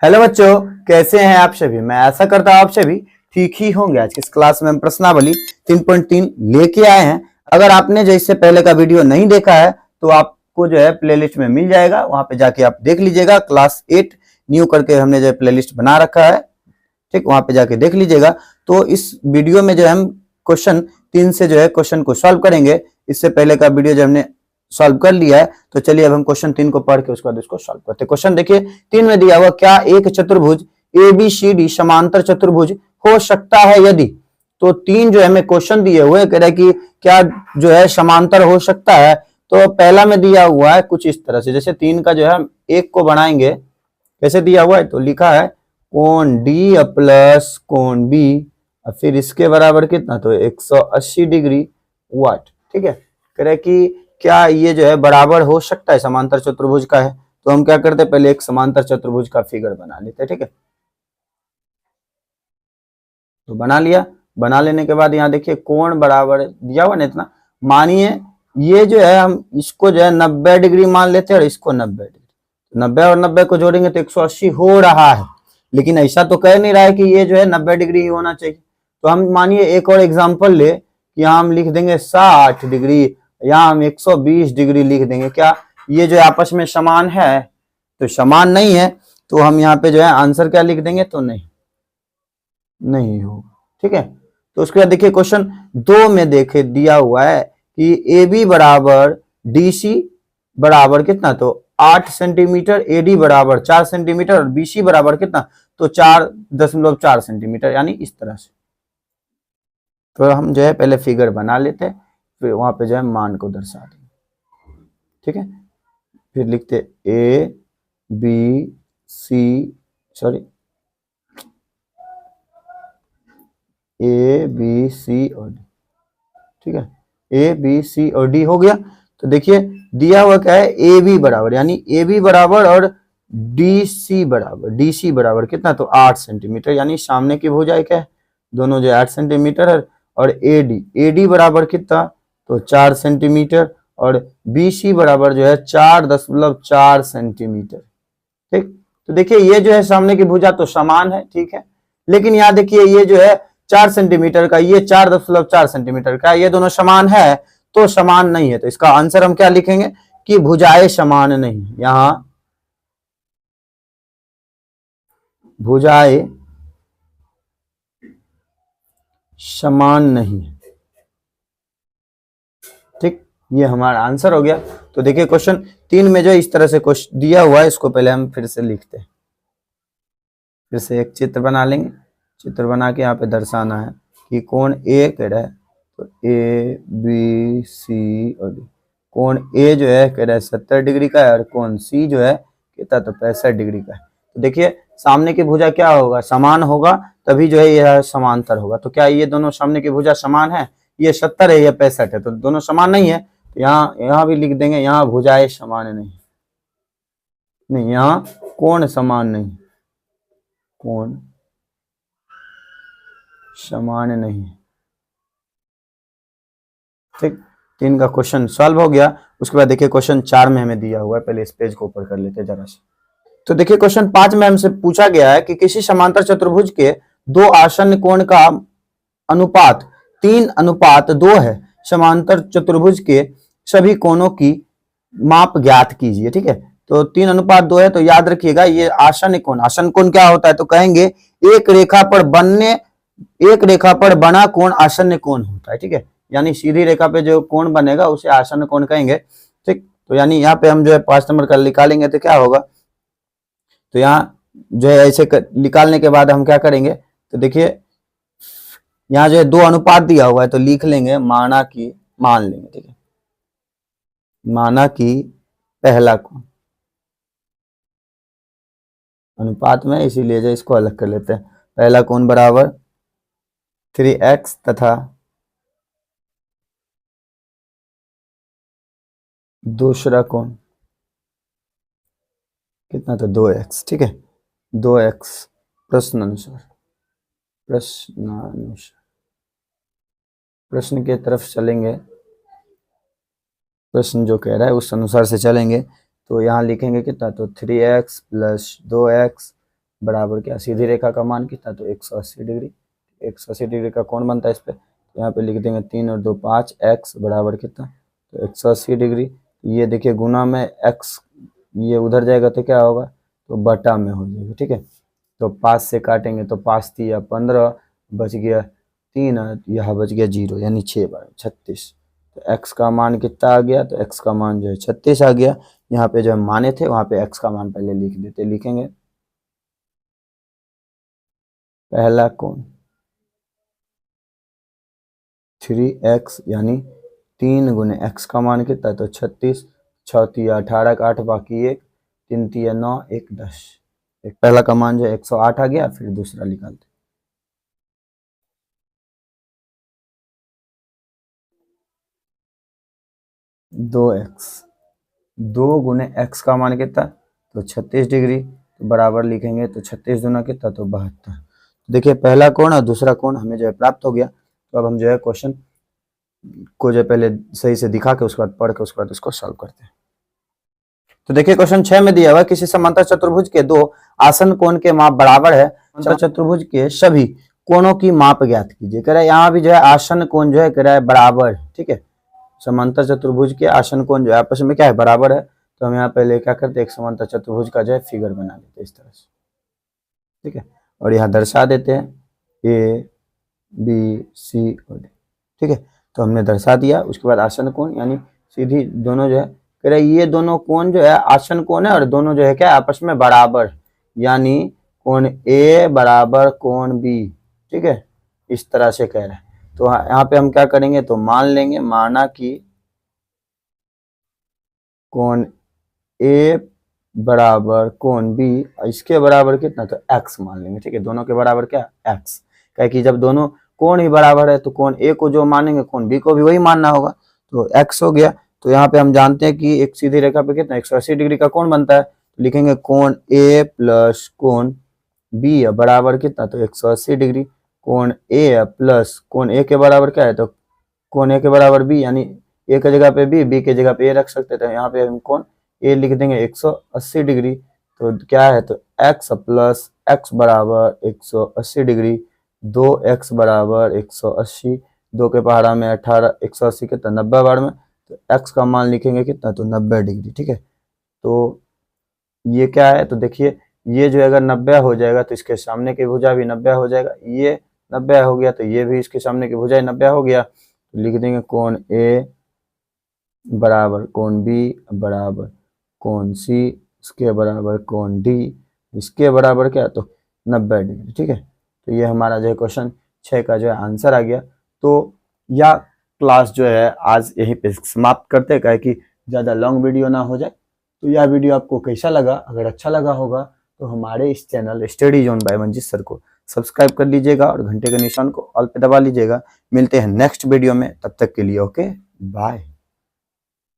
Hello बच्चों, कैसे हैं आप सभी। मैं आशा करता हूं आप सभी ठीक ही होंगे। आज की इस क्लास में हम प्रश्नावली 3.3 लेके आए हैं। अगर आपने जो इससे पहले का वीडियो नहीं देखा है तो आपको जो है प्लेलिस्ट में मिल जाएगा, वहां पे जाके आप देख लीजिएगा। क्लास 8 न्यू करके हमने जो है प्लेलिस्ट बना रखा है, ठीक, वहां पे जाके देख लीजिएगा। तो इस वीडियो में जो हम क्वेश्चन 3 से जो है क्वेश्चन को सॉल्व करेंगे। इससे पहले का वीडियो जो हमने सॉल्व कर लिया है, तो चलिए अब हम क्वेश्चन 3 को पढ़ के उसके बाद उसको सॉल्व करते हैं। क्वेश्चन देखिए 3 में दिया हुआ, क्या एक चतुर्भुज ABCD समांतर चतुर्भुज हो सकता है यदि। तो 3 जो हमें क्वेश्चन दिए हुए कह रहे कि क्या जो है समांतर हो सकता है। तो पहला में दिया हुआ है कुछ इस तरह से, जैसे 3 का जो है हम एक को बनाएंगे, कैसे दिया हुआ है तो लिखा है कोण डी प्लस कोण बी, और फिर इसके बराबर कितना, तो 180 डिग्री वाट। ठीक है, कह रहे कि क्या ये जो है बराबर हो सकता है, समांतर चतुर्भुज का है। तो हम क्या करते हैं, पहले एक समांतर चतुर्भुज का फिगर बना लेते हैं। ठीक है, तो बना लिया। बना लेने के बाद यहाँ देखिए कोण बराबर दिया हुआ ना इतना, मानिए ये जो है हम इसको जो है 90 डिग्री मान लेते हैं और इसको 90 डिग्री। 90 और 90 को जोड़ेंगे तो 180 हो रहा है, लेकिन ऐसा तो कह नहीं रहा है कि ये जो है 90 डिग्री ही होना चाहिए। तो हम मानिए एक और एग्जाम्पल ले कि यहाँ हम लिख देंगे 60 डिग्री, यहाँ हम 120 डिग्री लिख देंगे। क्या ये जो आपस में समान है, तो समान नहीं है, तो हम यहाँ पे जो है आंसर क्या लिख देंगे, तो नहीं होगा। ठीक है, तो उसके बाद देखिए क्वेश्चन 2 में देखे दिया हुआ है कि AB बराबर DC बराबर कितना, तो 8 सेंटीमीटर, AD बराबर 4 सेंटीमीटर और BC बराबर कितना, तो 4.4 सेंटीमीटर, यानी इस तरह से। तो हम जो है पहले फिगर बना लेते हैं, फिर वहां पे जो है मान को दर्शा देंगे। ठीक है, फिर लिखते A B C और D। ठीक है, A B C और D हो गया। तो देखिए दिया हुआ क्या है, AB बराबर, यानी AB बराबर और DC बराबर कितना, तो 8 सेंटीमीटर, यानी सामने की भुजा क्या है, दोनों जो 8 सेंटीमीटर है। और AD बराबर कितना, तो 4 सेंटीमीटर, और BC बराबर जो है 4.4 सेंटीमीटर। ठीक, तो देखिए ये जो है सामने की भुजा तो समान है, ठीक है, लेकिन यहाँ देखिए ये जो है 4 सेंटीमीटर का, ये 4.4 सेंटीमीटर का, ये दोनों समान है, तो समान नहीं है। तो इसका आंसर हम क्या लिखेंगे कि भुजाएं समान नहीं, यहां भुजाएं समान नहीं। ठीक, ये हमारा आंसर हो गया। तो देखिए क्वेश्चन 3 में जो इस तरह से क्वेश्चन दिया हुआ है, इसको पहले हम फिर से लिखते हैं। फिर से एक चित्र बना लेंगे, चित्र बना के यहाँ पे दर्शाना है कि कोण ए कह रहा है, तो ABC और D। कोण ए जो है कह रहा है 70 डिग्री का है, और कोण C जो है कहता तो 65 डिग्री का है। तो देखिए सामने की भुजा क्या होगा, समान होगा, तभी जो है यह समांतर होगा। तो क्या ये दोनों सामने की भुजा समान है, ये 70 है, ये 65 है, तो दोनों समान नहीं है। तो यहाँ भी लिख देंगे, यहाँ भुजाएं समान नहीं, यहाँ कोण समान नहीं, कोण समान नहीं। ठीक, 3 का क्वेश्चन सॉल्व हो गया। उसके बाद देखिए क्वेश्चन 4 में हमें दिया हुआ है, पहले इस पेज को ऊपर कर लेते हैं जरा से। तो देखिए क्वेश्चन 5 में हमसे पूछा गया है कि किसी समांतर चतुर्भुज के दो आसन्न कोण का अनुपात 3:2 है। समांतर चतुर्भुज के सभी कोणों की माप ज्ञात कीजिए। ठीक है, तो 3:2 है, तो याद रखिएगा ये आसन्न कोण क्या होता है, तो कहेंगे एक रेखा पर बना कोण आसन्न कोण होता है। ठीक है, यानी सीधी रेखा पे जो कोण बनेगा उसे आसन्न कोण कहेंगे। ठीक, तो यानी यहाँ पे हम जो है 5 नंबर का निकालेंगे तो क्या होगा, तो यहाँ जो है ऐसे निकालने के बाद हम क्या करेंगे, तो देखिए यहाँ जो है 2 अनुपात दिया हुआ है, तो लिख लेंगे मान लेंगे। ठीक है, माना कि पहला कोण अनुपात में, इसीलिए जो इसको अलग कर लेते हैं। पहला कोण बराबर 3x तथा दूसरा कोण कितना, तो 2x। ठीक है, 2x प्रश्नानुसार प्रश्न के तरफ चलेंगे, प्रश्न जो कह रहा है उस अनुसार से चलेंगे। तो यहाँ लिखेंगे कितना, तो 3x + 2x बराबर क्या, सीधी रेखा का मान कितना, तो 180 डिग्री। 180 डिग्री का कोण बनता है इस पे, यहाँ पे लिख देंगे 3 और 2 5, x बराबर कितना, तो 180 डिग्री। ये देखिए गुना में x, ये उधर जाएगा तो क्या होगा, तो बटा में हो जाएगा, ठीक है। तो 5 से काटेंगे तो 5 3 15, बच गया 3, यहाँ बच गया 0, यानी 6 बार 36। तो x का मान कितना आ गया, तो x का मान जो है 36 आ गया। यहाँ पे जो माने थे वहाँ पे x का मान पहले लिख देते, लिखेंगे पहला कोण 3x, यानी 3 गुने x का मान कितना, तो 36, 6 3 18 का 8 बाकी 1, 3 3 9 1 10। एक पहला का मान जो 108 आ गया, फिर दूसरा निकालते 2x, 2 गुने x का मान कितना, तो 36 डिग्री, तो बराबर लिखेंगे, तो 36 दूना कितना, तो 72। तो देखिए पहला कोण और दूसरा कोण हमें जो है प्राप्त हो गया। तो अब हम जो है क्वेश्चन को जो पहले सही से दिखा के उसके बाद पढ़ के उसके बाद इसको सॉल्व करते हैं। तो देखिए क्वेश्चन 6 में दिया हुआ किसी समांतर चतुर्भुज के दो आसन कोण के माप बराबर है, समांतर चतुर्भुज के सभी कोणों की माप ज्ञात कीजिए। कह रहा है यहाँ भी जो है आसन कोण जो है कह रहा है बराबर, ठीक है। समांतर चतुर्भुज के आसन कोण जो है आपस में क्या है, बराबर है। तो हम यहाँ पहले क्या करते हैं, एक समांतर चतुर्भुज का जो है फिगर बना लेते हैं इस तरह से, ठीक है। और यहाँ दर्शा देते हैं ए बी सी और डी, ठीक है। तो हमने दर्शा दिया, उसके बाद आसन कोण यानी सीधी दोनों जो है कह रहे ये दोनों कोण जो है आसन कोण है और दोनों जो है क्या आपस में बराबर, यानी कोण ए बराबर कोण बी, ठीक है। इस तरह से कह रहा है। तो यहाँ पे हम क्या करेंगे, तो मान लेंगे, माना कि कोण ए बराबर कोण बी, इसके बराबर कितना, तो x मान लेंगे, ठीक है। दोनों के बराबर क्या, x, क्या कि जब दोनों कोण ही बराबर है तो कोण ए को जो मानेंगे कोण बी को भी वही मानना होगा, तो x हो गया। तो यहाँ पे हम जानते हैं कि एक सीधी रेखा पे कितना 180 डिग्री का कोण बनता है, तो लिखेंगे कोण ए प्लस कोण बी बराबर कितना, तो 180 डिग्री। कोण ए प्लस कोण ए के बराबर क्या है, तो कोण ए के बराबर बी, यानी ए की जगह पे बी की जगह पे ए रख सकते थे। यहाँ पे हम कोण ए लिख देंगे 180 डिग्री। तो क्या है, तो x प्लस x बराबर 180 डिग्री, 2x बराबर 180, 2 के पहाड़ा में 18, 180 कितना 90 बार में, तो x का मान लिखेंगे कितना, तो 90 डिग्री, ठीक है। तो ये क्या है, तो देखिए ये जो अगर 90 हो जाएगा तो इसके सामने की भुजा भी 90 हो जाएगा, ये 90 हो गया तो ये भी इसके सामने की भुजा 90 हो गया। तो लिख देंगे कोण ए बराबर कोण बी बराबर कोण सी, इसके बराबर कोण डी, इसके बराबर क्या, तो 90 डिग्री, ठीक है। तो ये हमारा जो है क्वेश्चन 6 का जो है आंसर आ गया। तो यह क्लास जो है आज यहीं पे समाप्त करते हैं, क्या कि ज़्यादा लॉन्ग वीडियो ना हो जाए। तो यह वीडियो आपको कैसा लगा, अगर अच्छा लगा होगा तो हमारे इस channel study zone by Manjeet sir को सब्सक्राइब कर लीजिएगा और घंटे के निशान को ऑल पे दबा लीजिएगा। मिलते हैं नेक्स्ट वीडियो में, तब तक के लिए ओके बाय।